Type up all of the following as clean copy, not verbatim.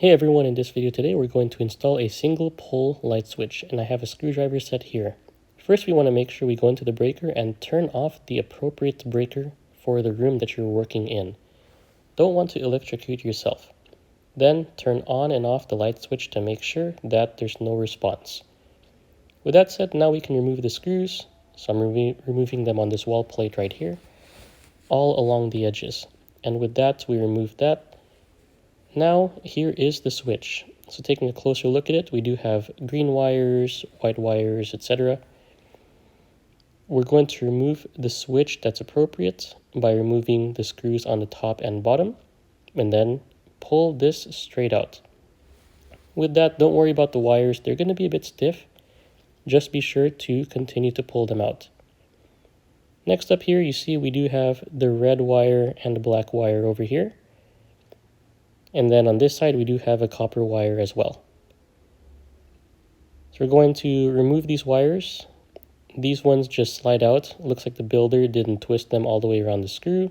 Hey everyone, in this video today we're going to install a single pole light switch, and I have a screwdriver set here. First we want to make sure we go into the breaker and turn off the appropriate breaker for the room that you're working in. Don't want to electrocute yourself. Then turn on and off the light switch to make sure that there's no response. With that said, now we can remove the screws. So I'm removing them on this wall plate right here, all along the edges. And with that, we remove that. Now, here is the switch. So taking a closer look at it, we do have green wires, white wires, etc. We're going to remove the switch that's appropriate by removing the screws on the top and bottom, and then pull this straight out. With that, don't worry about the wires. They're going to be a bit stiff. Just be sure to continue to pull them out. Next up here, you see we do have the red wire and black wire over here. And then on this side, we do have a copper wire as well. So we're going to remove these wires. These ones just slide out. It looks like the builder didn't twist them all the way around the screw.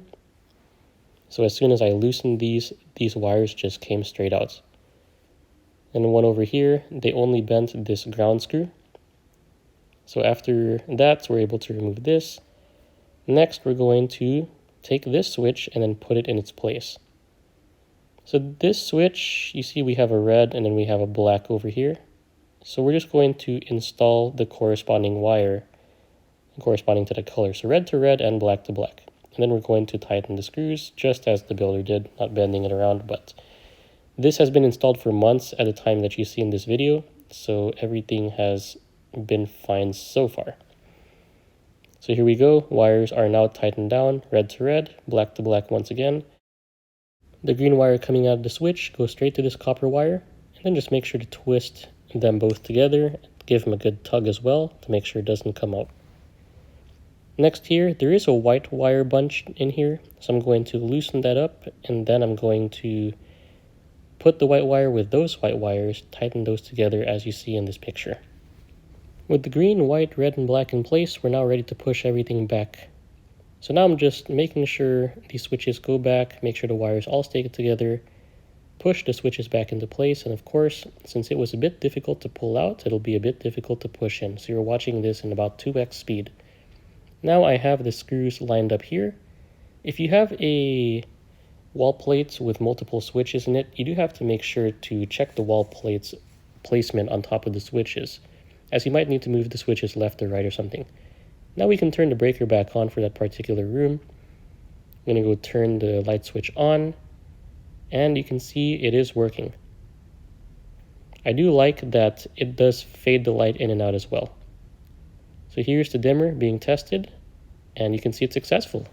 So as soon as I loosened these wires just came straight out. And one over here, they only bent this ground screw. So after that, we're able to remove this. Next, we're going to take this switch and then put it in its place. So this switch, you see we have a red and then we have a black over here. So we're just going to install the corresponding wire corresponding to the color. So red to red and black to black. And then we're going to tighten the screws just as the builder did, not bending it around. But this has been installed for months at the time that you see in this video. So everything has been fine so far. So here we go. Wires are now tightened down, red to red, black to black once again. The green wire coming out of the switch goes straight to this copper wire, and then just make sure to twist them both together. Give them a good tug as well to make sure it doesn't come out. Next here, there is a white wire bunch in here, so I'm going to loosen that up, and then I'm going to put the white wire with those white wires, tighten those together as you see in this picture. With the green, white, red, and black in place, we're now ready to push everything back. So now I'm just making sure these switches go back, make sure the wires all stay together, push the switches back into place, and of course, since it was a bit difficult to pull out, it'll be a bit difficult to push in. So you're watching this in about 2x speed. Now I have the screws lined up here. If you have a wall plate with multiple switches in it, you do have to make sure to check the wall plate's placement on top of the switches, as you might need to move the switches left or right or something. Now we can turn the breaker back on for that particular room. I'm going to go turn the light switch on, and you can see it is working. I do like that it does fade the light in and out as well. So here's the dimmer being tested, and you can see it's successful.